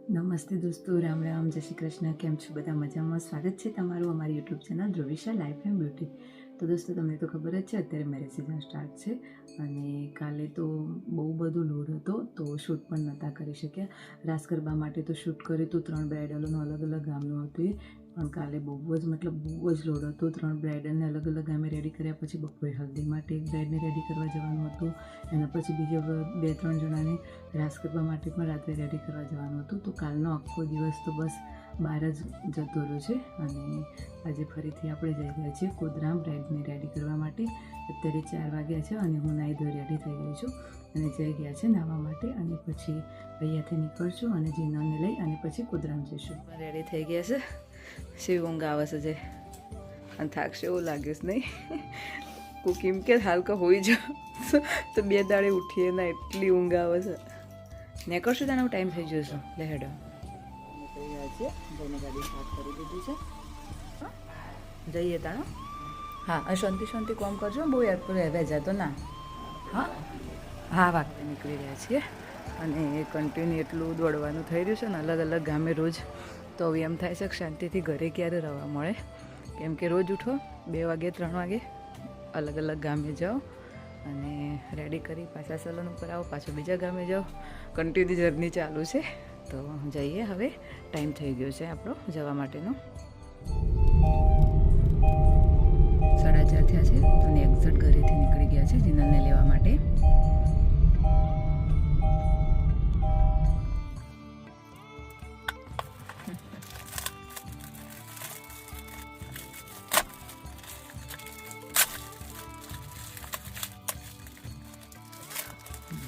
નમસ્તે દોસ્તો, રામ રામ, જય શ્રી કૃષ્ણ. કેમ છો બધા? મજામાં? સ્વાગત છે તમારું અમારી YouTube channel Dhruvisha life and beauty. તો દોસ્તો, તમને તો ખબર જ છે અત્યારે મેરેજ સિઝન સ્ટાર્ટ છે અને કાલે તો બહુ બધો લોડ હતો તો શૂટ પણ નહોતા કરી શક્યા. રાસ ગરબા માટે તો શૂટ કર્યું હતું, 3 બ્રાઇડલોનું અલગ અલગ ગામનું હતું એ, પણ કાલે બહુ જ લોડ હતો. 3 બ્રાઇડલને અલગ અલગ ગામે રેડી કર્યા, પછી બપોરે હલ્દી માટે એક બ્રાઇડને રેડી કરવા જવાનું હતું, એના પછી બીજા 2-3 જણાને રાસ ગરબા માટે પણ રાત્રે રેડી કરવા જવાનું હતું. તો કાલનો આખો દિવસ તો બસ બહાર જ જતો રહ્યો છે અને આજે ફરીથી આપણે જઈ રહ્યા છીએ કોદરામ બ્રાઇડને રેડી કરવા માટે. અત્યારે 4 વાગ્યા છે અને હું નાહી ધોઈ રેડી થઈ ગઈ છું અને જઈ ગયા છે નાહવા માટે અને પછી અહીંયાથી નીકળશું અને જીનાને લઈ અને પછી કોદરામ જઈશું. રેડી થઈ ગયા છે. શિવ ઊંઘ આવે છે જે અને થાકશે એવું લાગે છે નહીં? કુકીમ કે હાલકા હોઈ જાઓ તો 2 દાડે ઉઠીએ ના, એટલી ઊંઘ આવે છે. ને કરશું તેનો ટાઈમ થઈ જશે. લે હેડો થઈ ગયા છે. ભાઈને ગાડી સ્ટાર્ટ કરી દીધી છે. જઈએ તાણો. હા, અને શાંતિ કોમ કરજો, બહુ રહેવા જતો ના. હા વાગતે નીકળી રહ્યા છીએ અને કન્ટિન્યુ એટલું દોડવાનું થઈ રહ્યું છે ને અલગ અલગ ગામે રોજ. તો હવે એમ થાય છે કે શાંતિથી ઘરે ક્યારે રહેવા મળે, કેમ કે રોજ ઉઠો 2 વાગે 3 વાગે અલગ અલગ ગામે જાઓ અને રેડી કરી પાછા સલૂન ઉપર આવો, પાછો બીજા ગામે જાઓ. કન્ટિન્યુ જર્ની ચાલુ છે. તો જઈએ, હવે ટાઈમ થઈ ગયો છે આપણો જવા માટેનો. 4:30 થયા છે અને એક્ઝેક્ટ ઘરેથી નીકળી ગયા છે જીનલને લેવા માટે.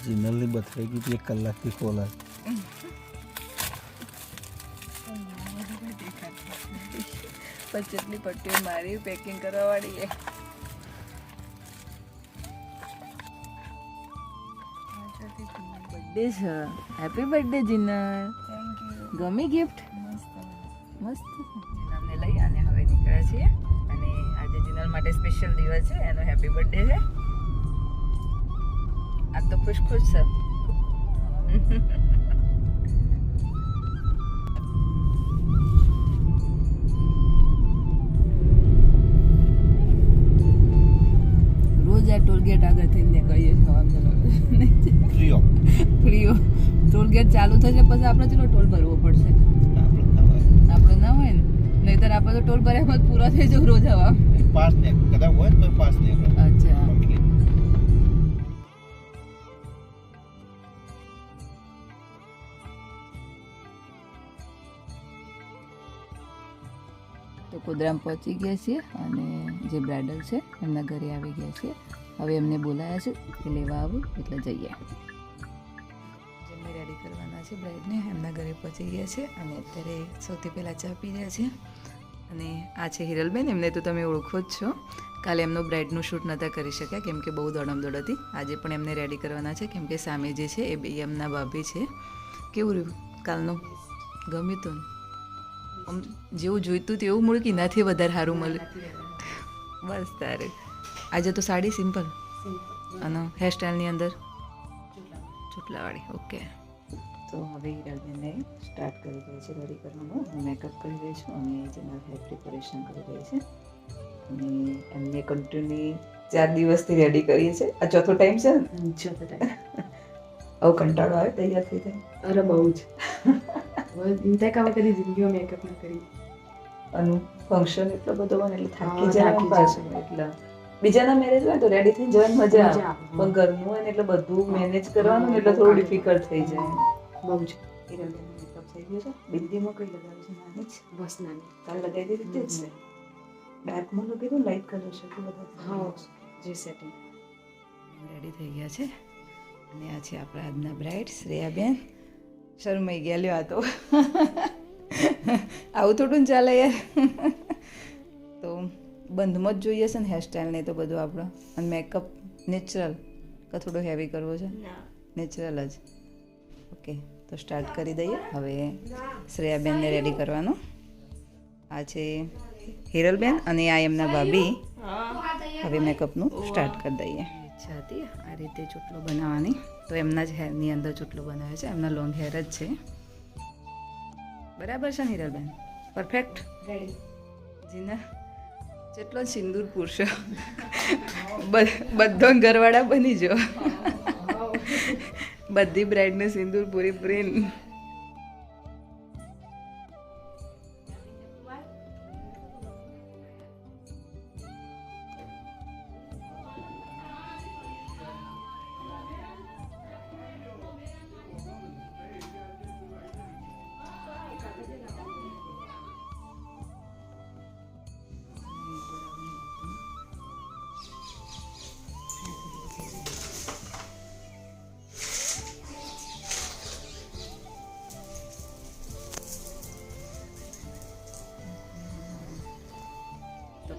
જીનલની બથરાઈ ગઈ 1 કલાકથી ખોલા. જેટલી પટ્ટીઓ મારી પેકિંગ કરવા વાળી બર્થડે છે. Happy birthday Jinal. ગમી ગિફ્ટ? મસ્ત. જીનલને લઈ અને હવે નીકળ્યા છીએ અને આજે જીનલ માટે સ્પેશિયલ દિવસ છે, એનો હેપી બર્થડે છે. આજ તો ખુશ છે. રોજ આ ટોલગેટ આગળ થઈને કહીએ છીએ ફ્રીઓ ટોલગેટ ચાલુ થશે પછી આપણે ચલો ટોલ ભરવો પડશે. આપણે ના હોય ને, નહીતર આપણે તો ટોલ ભર્યા પૂરો થઈ જવું રોજ હવા પાસ ને કદાચ હોય તો પાસ ને. અચ્છા. તો કોદરામ પહોંચી ગયા છીએ અને જે બ્રાઇડલ છે એમના ઘરે આવી ગયા છીએ. હવે એમને બોલાયા છે કે લેવા આવું એટલે જઈએ. જેમને રેડી કરવાના છે બ્રાઇડને, એમના ઘરે પહોંચી ગયા છે અને અત્યારે સૌથી પહેલાં ચા પી રહ્યા છે. અને આ છે હિરલબેન, એમને તો તમે ઓળખો જ છો. કાલે એમનો બ્રાઇડનું શૂટ નહોતા કરી શક્યા કેમ કે બહુ દોડમદોડ હતી. આજે પણ એમને રેડી કરવાના છે કેમ કે સામે જે છે એ બે એમના ભાભી છે. કેવું રહ્યું કાલનું? ગમ્યું તું? જેવું જોઈતું તેવું મળ્યું કે એનાથી વધારે સારું મળ્યું? બસ તારે. આજે તો સાડી સિમ્પલ અને હેરસ્ટાઈલની અંદર ચોટલાવાળી. ઓકે. તો હવે હિરલબેનને સ્ટાર્ટ કરી રહી છે રેડી કરવાનું. હું મેકઅપ કરી રહી છું અને જેના હેર પ્રિપરેશન કરી રહી છે અને એમને કન્ટિન્યુ 4 દિવસથી રેડી કરીએ છે. આ ચોથો ટાઈમ છે ને? ચોથો ટાઈમ. આવો કંટાળો આવે તૈયાર થઈ જાય? અરે બહુ જ. ઇન્તા કામ કરી જિંદગીમાં મેકઅપ ના કરી. અને ફંક્શન એટલો બધો હોય એટલે થાકી જાય પાછું. એટલે બીજાના મેરેજ હોય તો રેડી થઈને જવાની મજા આવે, પણ ઘરનું હોય ને એટલે બધું મેનેજ કરવાનું એટલે થોડું ડિફિકલ્ટ થઈ જાય. બહુ જ. હિરલબેનનો મેકઅપ થઈ ગયો છે. બિંદીમાં કઈ લગાવી છે? નાની જ. બસ નાની. કાલ લગાવી દીધી જ છે. ડાર્કમાં લગાવી દો, લાઇટ કલર છે એટલું બધા. હા, જે સેટિંગ. રેડી થઈ ગયા છે અને આ છે આપણા આજના બ્રાઇડ શ્રેયાબેન. શરમાઈ ગયા લ્યો. આ તો આવું થોડું ને ચાલે યાર. તો બંધમાં જ જોઈએ છે ને હેરસ્ટાઈલ નહીં તો બધું આપણો. અને મેકઅપ નેચરલ કે થોડો હેવી કરવો છે? નેચરલ જ. ઓકે, તો સ્ટાર્ટ કરી દઈએ હવે શ્રેયાબેનને રેડી કરવાનું. આ છે હિરલબેન અને આ એમના ભાભી. હવે મેકઅપનું સ્ટાર્ટ કરી દઈએ. ઈચ્છા હતી આ રીતે ચોટલો બનાવવાની, તો એમના જ હેરની અંદર ચોટલો બનાવે છે. એમના લોંગ હેર જ છે. બરાબર છે ને હિરલબેન? પરફેક્ટ. રેડી. જીના જેટલો સિંદૂર પૂરશો બધો ઘરવાળા બની જો. બધી બ્રાઇડને સિંદૂર પૂરી પૂરી.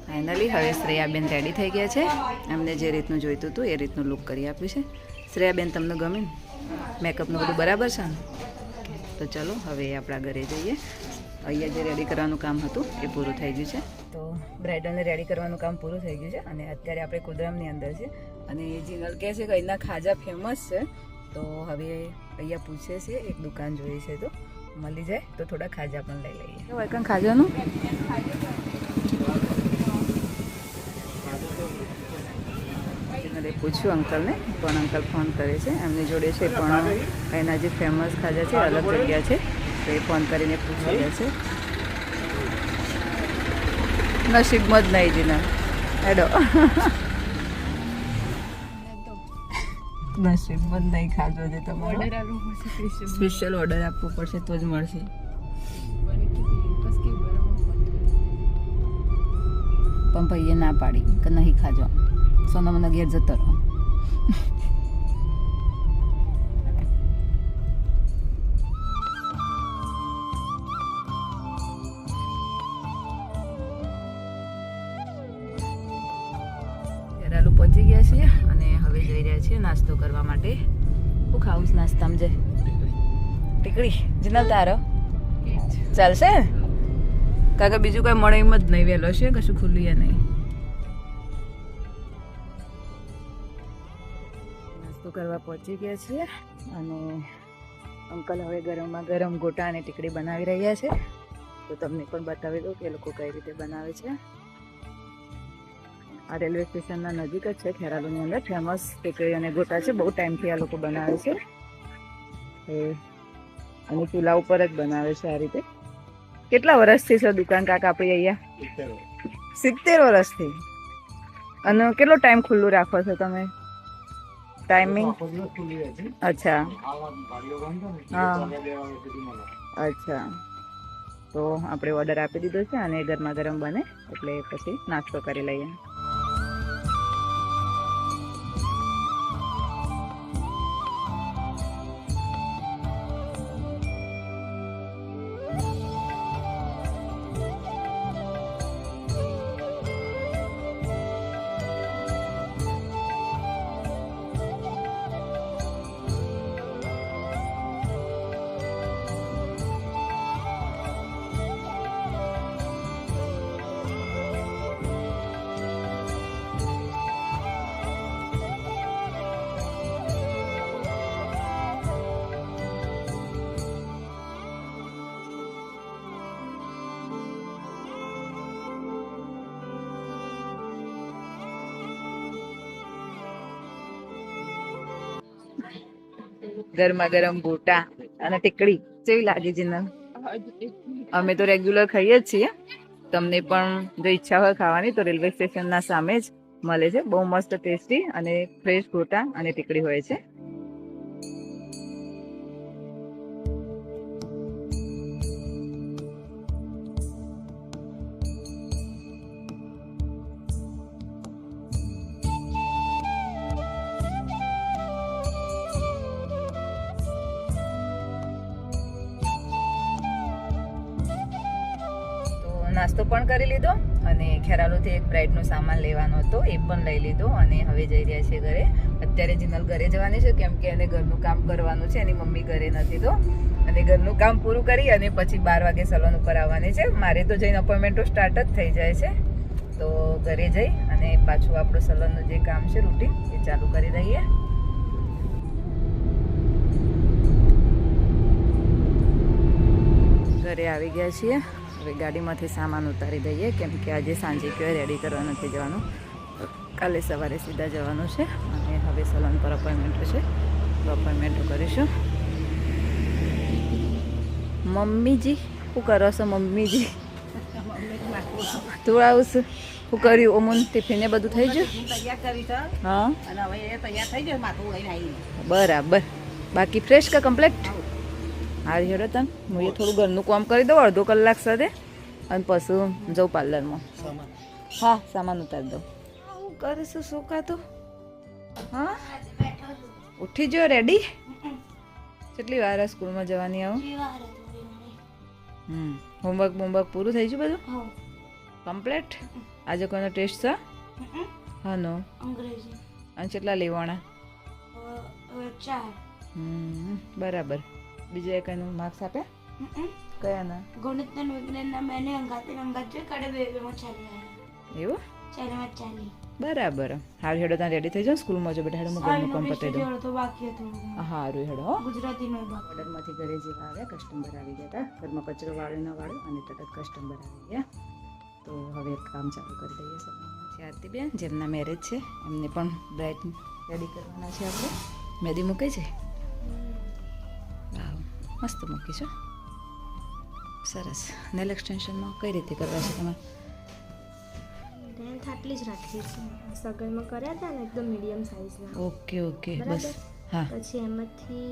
ફાઇનલી હવે શ્રેયાબેન રેડી થઈ ગયા છે. એમને જે રીતનું જોઈતું હતું એ રીતનું લુક કરી આપ્યું છે. શ્રેયાબેન તમને ગમે ને? મેકઅપનું બધું બરાબર છે ને? તો ચલો હવે આપણા ઘરે જઈએ. અહીંયા જે રેડી કરવાનું કામ હતું એ પૂરું થઈ ગયું છે. તો બ્રાઇડલને રેડી કરવાનું કામ પૂરું થઈ ગયું છે અને અત્યારે આપણે કુદરમની અંદર છે. અને જીનલ કહે છે કે અહીંના ખાજા ફેમસ છે. તો હવે અહીંયા પૂછે છે, એક દુકાન જોઈએ છે તો મળી જાય તો થોડા ખાજા પણ લઈ લઈએ. કેવું કાં ખાજાનું? પૂછ્યું અંકલને, પણ અંકલ ફોન કરે છે. એમની જોડે છે પણ એના જે ફેમસ ખાજા છે અલગ જગ્યા છે તો એ ફોન કરીને પૂછી રહ્યા છે. નસીબમાં જ નહીં જીના હેડો. નસીબમાં જ નહીં ખાજો છે તમારો. સ્પેશિયલ ઓર્ડર આપવો પડશે તો જ મળશે. પણ ભાઈએ ના પાડી કે નહીં ખાજો. સોનામાં ઘેર જતો રહો. ખેરાલુ પહોંચી ગયા છીએ અને હવે જઈ રહ્યા છીએ નાસ્તો કરવા માટે. શું ખાવું નાસ્તામાં? જે ટીકડી જીનલ તારો ચાલશે કાકા? બીજું કઈ મળે એમ જ નહીં. વહેલો છે કશું ખુલ્લું નહીં. કરવા પહોંચી ગયા છીએ અને અંકલ હવે ગરમમાં ગરમ ગોટા અને ટીકડી બનાવી રહ્યા છે. તો તમને પણ બતાવી દઉં કે એ લોકો કઈ રીતે બનાવે છે. આ રેલવે સ્ટેશનના નજીક જ છે. ખેરાલુની અંદર ફેમસ ટીકડી અને ગોટા છે. બહુ ટાઈમથી આ લોકો બનાવે છે અને ચૂલા ઉપર જ બનાવે છે આ રીતે. કેટલા વર્ષથી છે દુકાન કાકા આપણી અહીંયા? 70 વર્ષથી. અને કેટલો ટાઈમ ખુલ્લું રાખો છો તમે? ટાઈમિંગ? અચ્છા હા અચ્છા. તો આપણે ઓર્ડર આપી દીધો છે અને ગરમા ગરમ બને એટલે પછી નાસ્તો કરી લઈએ. ગરમા ગરમ ગોટા અને ટીકડી કેવી લાગે જીનલ? અમે તો રેગ્યુલર ખાઈએ જ છીએ. તમને પણ જો ઈચ્છા હોય ખાવાની તો રેલવે સ્ટેશનના સામે જ મળે છે. બહુ મસ્ત ટેસ્ટી અને ફ્રેશ ગોટા અને ટીકડી હોય છે. નાસ્તો પણ કરી લીધો અને ખેરાલુથી એક બ્રાઇડનો સામાન લેવાનો હતો એ પણ લઈ લીધો અને હવે જઈ રહ્યા છીએ ઘરે. અત્યારે જીનલ ઘરે જવાની છે કેમ કે એને ઘરનું કામ કરવાનું છે. એની મમ્મી ઘરે નથી તો અને ઘરનું કામ પૂરું કરી અને પછી 12 વાગે સલૂન ઉપર આવવાની છે. મારે તો જઈને અપોઇન્ટમેન્ટો સ્ટાર્ટ જ થઈ જાય છે. તો ઘરે જઈ અને પાછું આપણું સલૂનનું જે કામ છે રૂટીન એ ચાલુ કરી દઈએ. ઘરે આવી ગયા છીએ. હવે ગાડીમાંથી સામાન ઉતારી દઈએ કેમ કે આજે સાંજે કહેવાય રેડી કરવા નથી જવાનું, કાલે સવારે સીધા જવાનું છે. અને હવે સલૂન પર અપોઇન્ટમેન્ટ છે, તો અપોઇન્ટમેન્ટ કરીશું. મમ્મીજી શું કરો છો? મમ્મીજી તું આવું શું કર્યું? ઓમન ટિફિન ને બધું થઈ ગયું? હા બરાબર. બાકી ફ્રેશ કે કમ્પ્લીટ? હારી હેડો તને હું એ થોડું ઘરનું કામ કરી દઉં અડધો કલાક સાથે, અને પછી જાઉં પાર્લરમાં. હા સામાન ઉતારી દઉં. હું કરીશું શું કાતું? હા ઉઠી જો રેડી? કેટલી વાર સ્કૂલમાં જવાની આવું? હોમવર્ક પૂરું થઈ ગયું બધું કમ્પ્લીટ? આજે કોઈનો ટેસ્ટ છે? હા નો અને કેટલા લેવાના? બરાબર. બીજું એક એનું માર્ક્સ આપે? કયાના? ગણિત અને વિજ્ઞાનના મેને અંગાત જે કાઢે બેમાં ચાલી એવું? ચાલીમાં ચાલી. બરાબર. હારું હેડો ત્યાં રેડી થઈ જાઓ સ્કૂલમાં જો બેટા. હેડો હું ઘરનું કામ પતાવી દઉં. તો બાકી હતું હારું હેડો. ગુજરાતીનો બાકી. ઓર્ડરમાંથી ઘરે જેવા આવ્યા કસ્ટમર આવી ગયા હતા. ઘરમાં કચરો વાળ્યો ન વાળ્યો અને તરત કસ્ટમર આવી ગયા. તો હવે એક કામ ચાલુ કરી દઈએ. સવારમાંથી આરતીબેન જેમના મેરેજ છે એમને પણ બ્રાઇડ રેડી કરવાના છે આપણે. મહેંદી મૂકી છે? વાવ મસ્ત મૂકી છો, સરસ. નેલ એક્સટેન્શનમાં કઈ રીતે કરવા છે તમારે? લેન્થ આટલી જ રાખી છે. સગનમાં કર્યા હતા ને એકદમ મીડિયમ સાઇઝના. ઓકે ઓકે બસ. હા પછી એમાંથી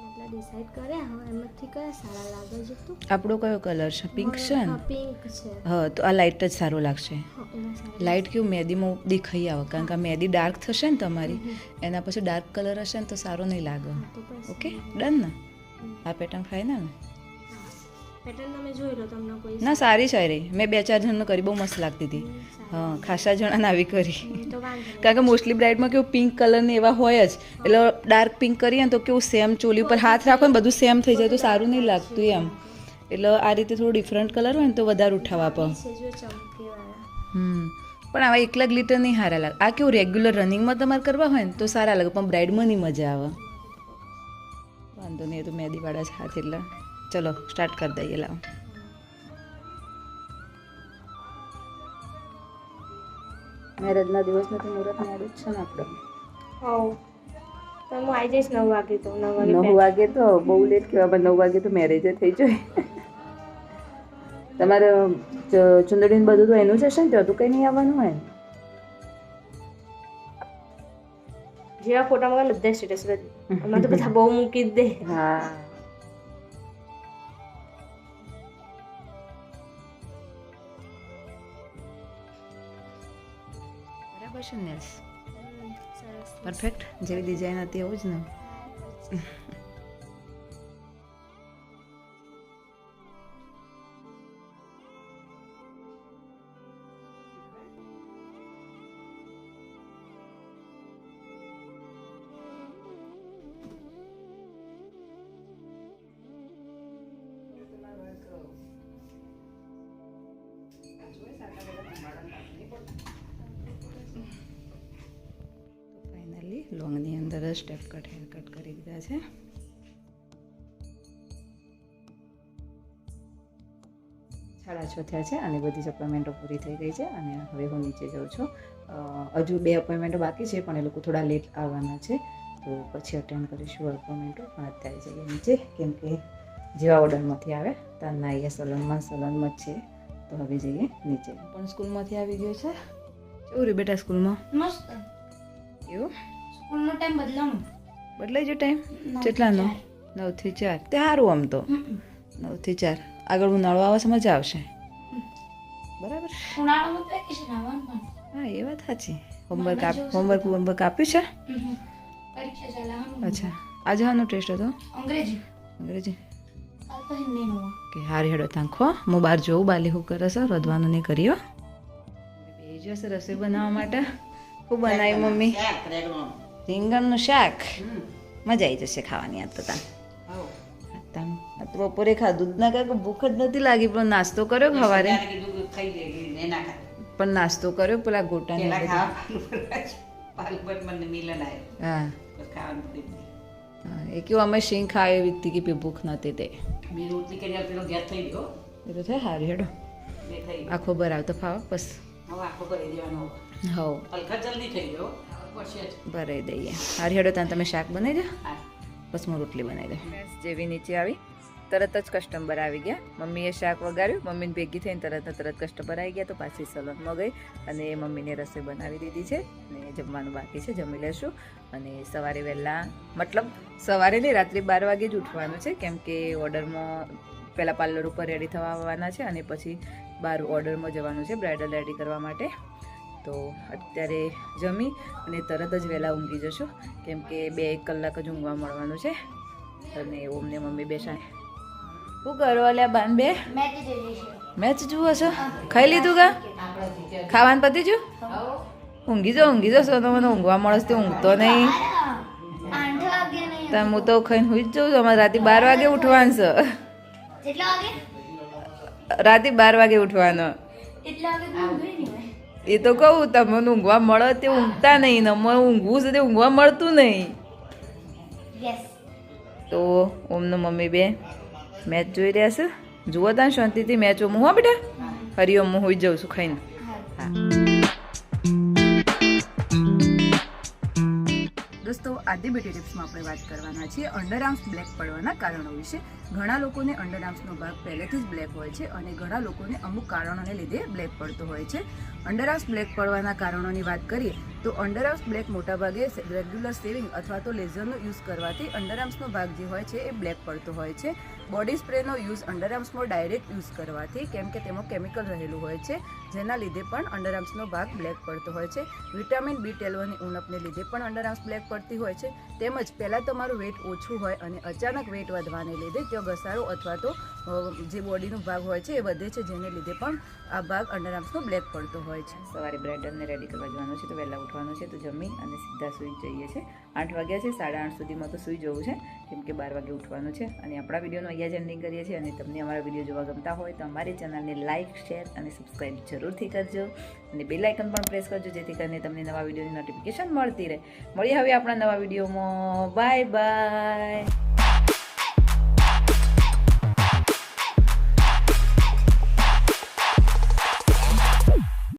આટલા ડિસાઈડ કર્યા. હવે એમાંથી કયા સારા લાગે છે? તું આપણો કયો કલર છે? પિંક છે ને? પિંક છે. હા તો આ લાઇટ જ સારું લાગશે. હા એના સારા. લાઇટ કેવું મહેંદીમાં દેખાઈ આવે, કારણ કે આ મહેંદી ડાર્ક થશે ને તમારી, એના પછી ડાર્ક કલર હશે ને તો સારો નહીં લાગે. તો બસ ઓકે ડન ને? આ પેટર્ન ફાઇનલ ને? પેટર્ન તમે જોઈ લો, તમને કોઈ ના સારી છે રે. મેં 2-4 જણનું કરી, બહુ મસ્ત લાગતી હતી. હા ખાસા જણાને આવી કરી, તો વાંધો કારણ કે મોસ્ટલી બ્રાઇડમાં કેવું પિંક કલરને એવા હોય જ, એટલે ડાર્ક પિંક કરીએ ને તો કેવું સેમ ચોલી ઉપર હાથ રાખો ને બધું સેમ થઈ જાય તો સારું નહીં લાગતું એમ. એટલે આ રીતે થોડું ડિફરન્ટ કલર હોય ને તો વધારે ઉઠાવવા આપો. છે જો ચમકીવાળા. પણ આવા એકલા ગ્લિટર નહીં સારા લાગે. આ કેવું રેગ્યુલર રનિંગમાં તમારે કરવા હોય ને તો સારા લાગે, પણ બ્રાઇડમાં નહીં મજા આવે. વાંધો નહીં, એ તો મહેંદીવાળા જ હાથ એટલે ચલો સ્ટાર્ટ કરી દઈએ. લાવો મેરેજના દિવસનું તો મુહૂર્ત મોડું જ છે ને આપણે. હા તો હું આવી જઈશ 9 વાગે. તો 9 વાગે તો બહુ લેટ કહેવાય, પણ 9 વાગે તો મેરેજ થઈ જાય. તમારે ચુંદડી બધું તો એનું જ હશે ને? તો કંઈ નહીં આવવાનું હોય ને? જેવા ફોટા માં બધા સ્ટેટસ બધી અમાર તો બધા બહુ મૂકી જ દે. હા બરાબર છે ને? સરસ. પરફેક્ટ જેવી ડિઝાઇન હતી એવું જ ને? ફાઇનલી લોંગની અંદર જ સ્ટેપ કટ હેર કટ કરી દીધા છે. 6:30 થયા છે અને બધી જ અપોઇન્ટમેન્ટો પૂરી થઈ ગઈ છે. અને હવે હું નીચે જાઉં છું. હજુ 2 અપોઇન્ટમેન્ટો બાકી છે, પણ એ લોકો થોડા લેટ આવવાના છે, તો પછી અટેન્ડ કરીશું અપોઇન્ટમેન્ટો. પણ અત્યારે જઈએ નીચે, કેમ કે જેવા ઓર્ડરમાંથી આવે ત્યારના અહીંયા સલૂનમાં જ છે, તો હવે જઈએ નીચે. પણ સ્કૂલમાંથી આવી ગયો છે. કેવું રહ્યું બેટા સ્કૂલમાં? મસ્ત. એવું સ્કૂલનો ટાઈમ બદલાનો. બદલાઈ ગયો ટાઈમ? કેટલાનો? 9 થી 4. તે સારું આમ તો 9 થી 4. આગળ ઉનાળો આવે છે, મજા આવશે. બરાબર. ઉનાળામાં વેકેશન આવવાનું પણ. હા એ વાત સાચી. હોમવર્ક આપ્યું છે? પરીક્ષા ચાલવાનું. અચ્છા આજે હાનો ટેસ્ટ હતો? અંગ્રેજી. અંગ્રેજી કાલ તો હિન્દીનો. કે હારી હેડો તાંખો. હું બહાર જોઉં બાલી શું કરે છે, રોધવાનું નહીં કર્યો. બે જશે રસોઈ બનાવવા માટે. શું બનાવ્યું મમ્મી? રીંગણનું શાક. મજા આવી જશે ખાવાની. આ તો તો બપોરે ખાધું જ ના, કારણ ભૂખ જ નથી લાગી, પણ નાસ્તો કર્યો સવારે. પણ નાસ્તો કર્યો પેલા ગોટા ને હા એ કેવું અમે સિંગ ખાય એવી હતી કે ભૂખ નથી તે. બે રોટલી કરી પેલો ગેસ થઈ ગયો એ તો થાય સારું હેડો બે થઈ ગયો આખો ભરાવ તો ફાવ બસ હવે આખો કરી દેવાનો હો હલકા જલ્દી થઈ ગયો પડશે જ ભરાઈ દઈએ સારું હેડો ત્યાં તમે શાક બનાવી દો હા બસ હું રોટલી બનાવી દઉં જેવી નીચે આવી તરત જ કસ્ટમર આવી ગયા મમ્મીએ શાક વગાડ્યું મમ્મીને ભેગી થઈને તરત કસ્ટમર આવી ગયા તો પાછી સલૂનમાં ગઈ અને મમ્મીને રસોઈ બનાવી દીધી છે અને જમવાનું બાકી છે જમી લેશું અને સવારે વહેલા મતલબ સવારે નહીં રાત્રે 12 વાગે જ ઉઠવાનું છે કેમ કે ઓર્ડરમાં પહેલાં પાર્લર ઉપર રેડી થવા આવવાના છે અને પછી બહાર ઓર્ડરમાં જવાનું છે બ્રાઇડલ રેડી કરવા માટે તો અત્યારે જમી અને તરત જ વહેલા ઊંઘી જશું કેમ કે 2-1 કલાક જ ઊંઘવા મળવાનું છે અને ઓમને મમ્મી બેસા શું કરો અલ્યા બાન બે મેચ જુઓ છો ખાઈ લીધું કા ખાવાનું પતી ગયું ઊંઘી જાઓ તો મને ઊંઘવા મળે તે ઊંઘતો નહીં તો હું તો ખાઈને સુઈ જ જાઉં છું અમારે રાતે 12 વાગે ઉઠવાનું છે રાતે 12 વાગે ઉઠવાનો એ તો કહું તમને ઊંઘવા મળે તે ઊંઘતા નહીં ને મને ઊંઘવું છે તે ઊંઘવા મળતું નહીં તો ઓમનો મમ્મી બે મેચ જોઈ રહ્યા છે જુઓ ત્યાં શાંતિથી મેચ હું હો બેટા હરિઓમ હું હોઈ જાઉં છું ખાઈને દોસ્તો આજે બ્યુટી ટિપ્સમાં આપણે વાત કરવાના છીએ અંડરઆર્મ્સ બ્લેક પડવાના કારણો વિશે ઘણા લોકોને અંડરઆર્મ્સનો ભાગ પહેલેથી જ બ્લેક હોય છે અને ઘણા લોકોને અમુક કારણોને લીધે બ્લેક પડતો હોય છે અંડરઆર્મ્સ બ્લેક પડવાના કારણોની વાત કરીએ તો અંડરઆર્મ્સ બ્લેક મોટાભાગે રેગ્યુલર શેવિંગ અથવા તો લેઝરનો યુઝ કરવાથી અંડરઆર્મ્સનો ભાગ જે હોય છે એ બ્લેક પડતો હોય છે બોડી સ્પ્રેનો યુઝ અંડરઆર્મ્સમાં ડાયરેક્ટ યુઝ કરવાથી કેમ કે તેમાં કેમિકલ રહેલું હોય છે જેના લીધે પણ અંડરઆર્મ્સનો ભાગ બ્લેક પડતો હોય છે વિટામિન B12ની ઉણપને લીધે પણ અંડરઆર્મ્સ બ્લેક પડતી હોય છે તેમજ પહેલાં તમારું વેટ ઓછું હોય અને અચાનક વેટ વધવાને લીધે ત્યાં ઘસારો અથવા તો જે બોડીનો ભાગ હોય છે એ વધે છે જેને લીધે પણ આ ભાગ અંડરઆર્મ્સનો બ્લેક પડતો હોય છે સવારે બ્રાઇડલને રેડી કરવા જવાનું છે તો વહેલા ઉઠવાનું છે તો જમી અને સીધા સૂઈ જઈએ છીએ 8 વાગ્યા છે 8:30 સુધીમાં તો સૂઈ જવું છે કેમ કે 12 વાગે ઉઠવાનું છે અને આપણા વિડીયોનો અહીંયા જ એન્ડિંગ કરીએ છીએ અને તમને અમારા વિડીયો જોવા ગમતા હોય તો અમારી ચેનલને લાઇક શેર અને સબસ્ક્રાઈબ જરૂરથી કરજો અને બેલ આઇકન પણ પ્રેસ કરજો જેથી કરીને તમને નવા વિડીયોની નોટિફિકેશન મળતી રહે મળીએ હવે આપણા નવા વિડીયોમાં બાય બાય